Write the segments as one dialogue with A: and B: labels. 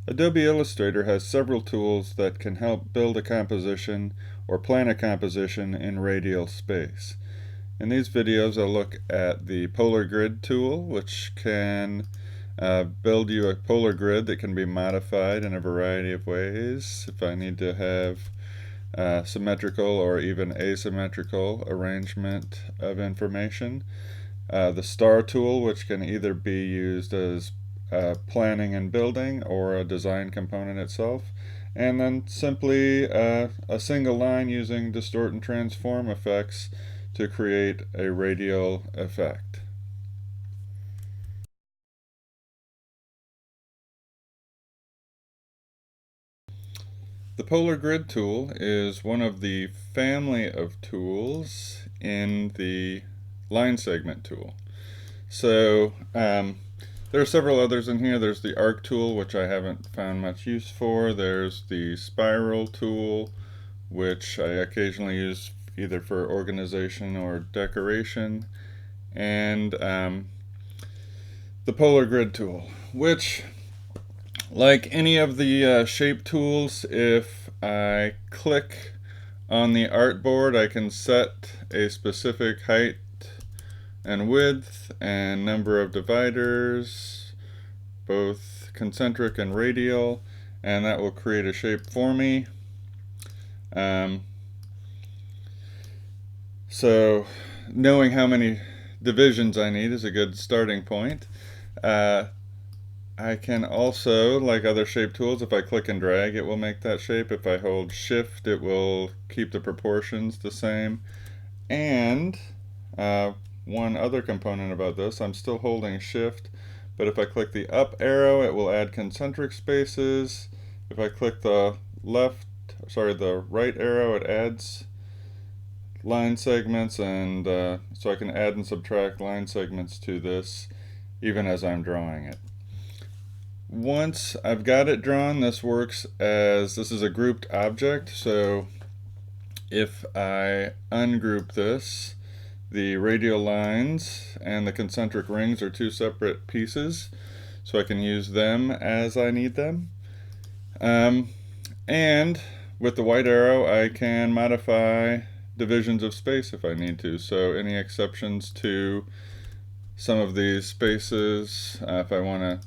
A: Adobe Illustrator has several tools that can help build a composition or plan a composition in radial space. In these videos I'll look at the polar grid tool, which can build you a polar grid that can be modified in a variety of ways. If I need to have symmetrical or even asymmetrical arrangement of information. The star tool, which can either be used as planning and building or a design component itself, and then simply a single line using distort and transform effects to create a radial effect. The polar grid tool is one of the family of tools in the line segment tool. So there are several others in here. There's the arc tool, which I haven't found much use for. There's the spiral tool, which I occasionally use either for organization or decoration, and the polar grid tool, which, like any of the shape tools, if I click on the artboard, I can set a specific height and width and number of dividers, both concentric and radial, and that will create a shape for me. So knowing how many divisions I need is a good starting point. I can also, like other shape tools, if I click and drag, it will make that shape. If I hold shift, it will keep the proportions the same. And one other component about this, I'm still holding shift, but if I click the up arrow, it will add concentric spaces. If I click the the right arrow, it adds line segments, and so I can add and subtract line segments to this even as I'm drawing it. Once I've got it drawn, this works as, this is a grouped object, so if I ungroup this, the radial lines and the concentric rings are two separate pieces, so I can use them as I need them. And with the white arrow, I can modify divisions of space if I need to. So any exceptions to some of these spaces, if I want to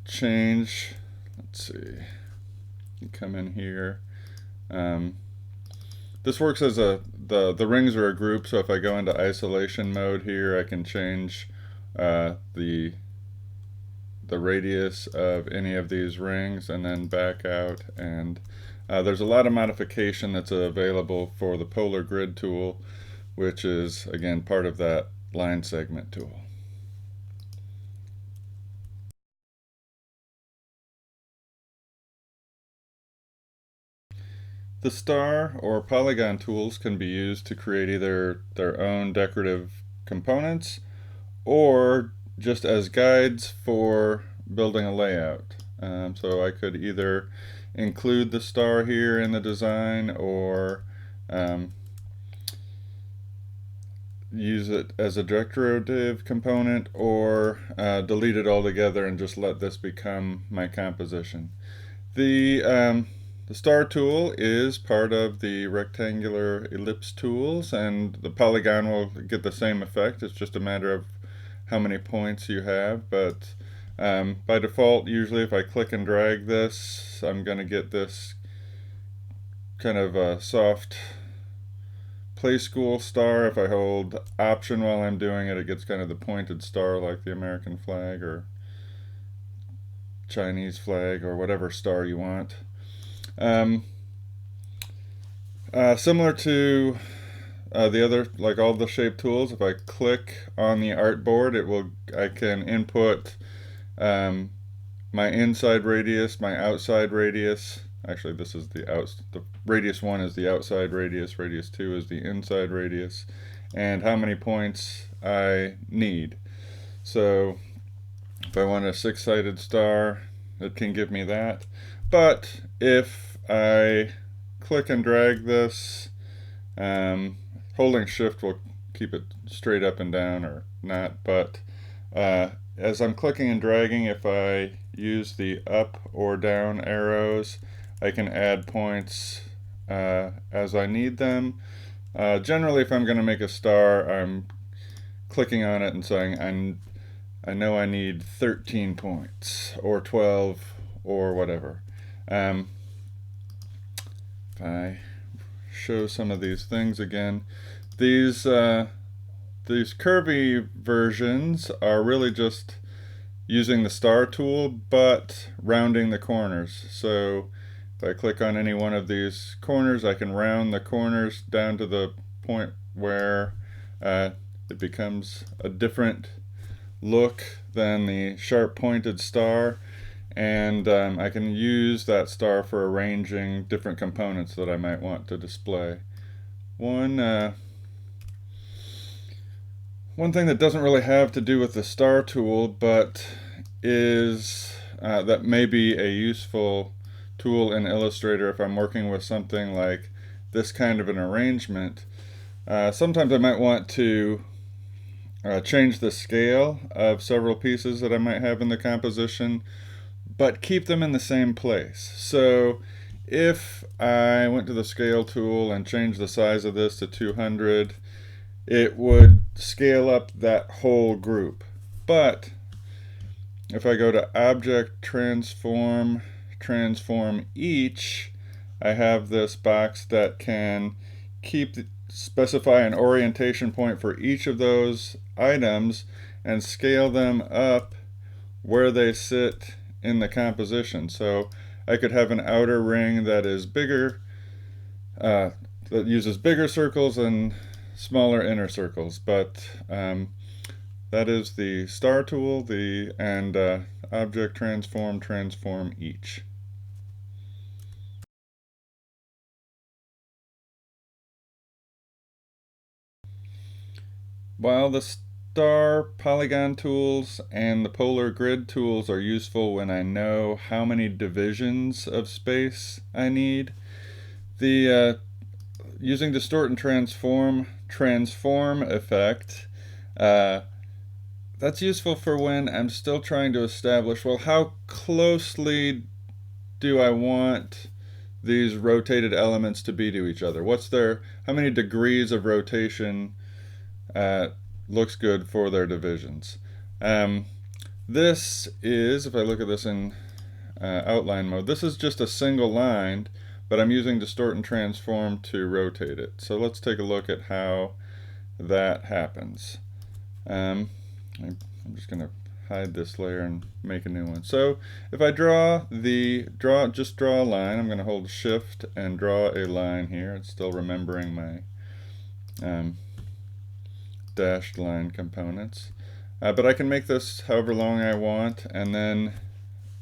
A: change, let's see, you come in here. This works as the rings are a group, so if I go into isolation mode here, I can change the radius of any of these rings and then back out, and there's a lot of modification that's available for the polar grid tool, which is again part of that line segment tool. The star or polygon tools can be used to create either their own decorative components or just as guides for building a layout. So I could either include the star here in the design or use it as a decorative component, or delete it altogether and just let this become my composition. The star tool is part of the rectangular ellipse tools, and the polygon will get the same effect. It's just a matter of how many points you have, but by default, usually if I click and drag this, I'm going to get this kind of a soft play school star. If I hold option while I'm doing it, it gets kind of the pointed star like the American flag or Chinese flag or whatever star you want. Similar to the other, like all the shape tools, if I click on the artboard, I can input my inside radius, my outside radius. Actually, this is the radius 1 is the outside radius, radius 2 is the inside radius, and how many points I need. So if I want a 6-sided star, it can give me that. But if I click and drag this, holding shift will keep it straight up and down or not, but as I'm clicking and dragging, if I use the up or down arrows. I can add points as I need them. Generally, if I'm going to make a star, I'm clicking on it and saying, I know I need 13 points, or 12, or whatever. If I show some of these things again, these curvy versions are really just using the star tool, but rounding the corners. So if I click on any one of these corners, I can round the corners down to the point where it becomes a different look than the sharp pointed star, and I can use that star for arranging different components that I might want to display. One thing that doesn't really have to do with the star tool, but is that may be a useful tool in Illustrator if I'm working with something like this kind of an arrangement. Sometimes I might want to change the scale of several pieces that I might have in the composition, but keep them in the same place. So if I went to the scale tool and changed the size of this to 200, it would scale up that whole group. But if I go to Object, Transform, Transform Each, I have this box that can specify an orientation point for each of those items and scale them up where they sit in the composition. So I could have an outer ring that is bigger, that uses bigger circles and smaller inner circles, but that is the star tool, and Object, Transform, Transform Each. While the star polygon tools and the polar grid tools are useful when I know how many divisions of space I need, the using Distort and Transform effect, that's useful for when I'm still trying to establish, well, how closely do I want these rotated elements to be to each other? How many degrees of rotation looks good for their divisions? This is, if I look at this in outline mode, this is just a single line, but I'm using Distort and Transform to rotate it. So let's take a look at how that happens. I'm just going to hide this layer and make a new one. So if I just draw a line, I'm going to hold Shift and draw a line here. It's still remembering my dashed line components. But I can make this however long I want, and then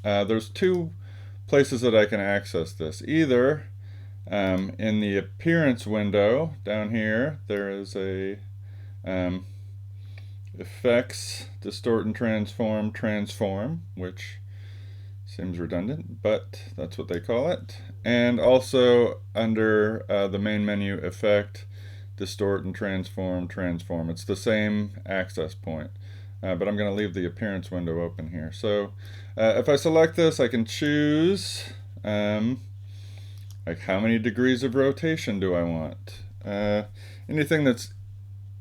A: there's two places that I can access this. Either in the appearance window down here, there is a Effects, Distort and Transform, which seems redundant, but that's what they call it. And also under the main menu, Effect, Distort and Transform. It's the same access point, but I'm going to leave the appearance window open here. So if I select this, I can choose like how many degrees of rotation do I want. Anything that's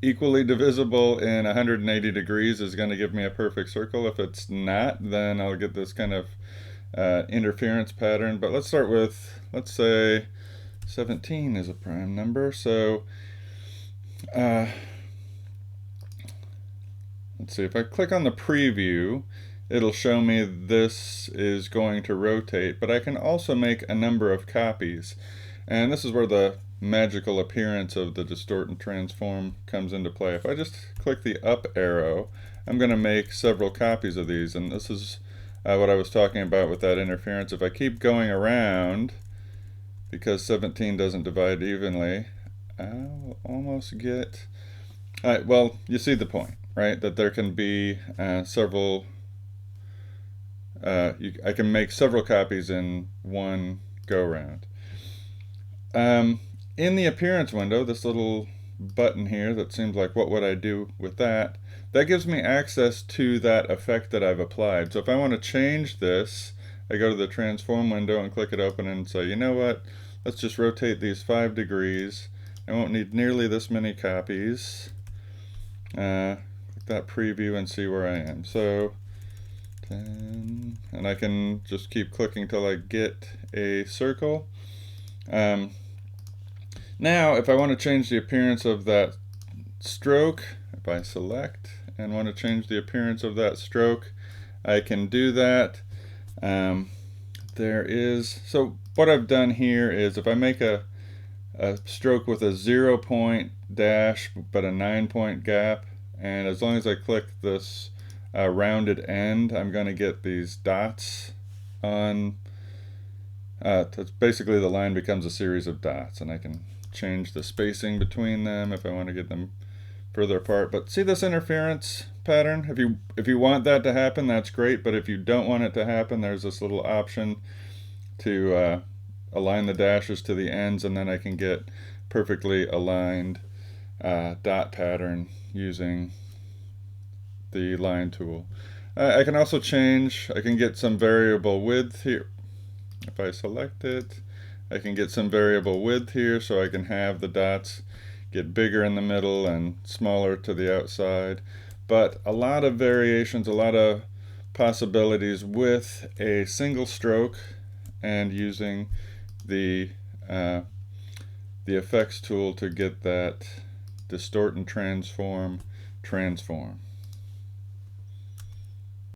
A: equally divisible in 180 degrees is going to give me a perfect circle. If it's not, then I'll get this kind of interference pattern. But let's start with, let's say 17 is a prime number. So let's see, if I click on the preview, it'll show me this is going to rotate, but I can also make a number of copies. And this is where the magical appearance of the Distort and Transform comes into play. If I just click the up arrow, I'm going to make several copies of these, and this is what I was talking about with that interference. If I keep going around, because 17 doesn't divide evenly, I'll almost get... well, you see the point, right? That there can be several... I can make several copies in one go-round. In the appearance window, this little button here that seems like what would I do with that, that gives me access to that effect that I've applied. So if I want to change this, I go to the transform window and click it open and say, you know what, let's just rotate these 5 degrees. I won't need nearly this many copies. Click that preview and see where I am. So 10, and I can just keep clicking till I get a circle. Now if I want to change the appearance of that stroke, if I select and want to change the appearance of that stroke, I can do that. So what I've done here is if I make a stroke with a 0 point dash but a 9 point gap, and as long as I click this rounded end, I'm going to get these dots on. Basically the line becomes a series of dots, and I can change the spacing between them if I want to get them further apart. But see this interference pattern? If you want that to happen, that's great, but if you don't want it to happen, there's this little option to align the dashes to the ends, and then I can get perfectly aligned dot pattern using the line tool. I can also I can get some variable width here. If I select it, I can get some variable width here, so I can have the dots get bigger in the middle and smaller to the outside. But a lot of variations, a lot of possibilities with a single stroke and using the effects tool to get that distort and transform.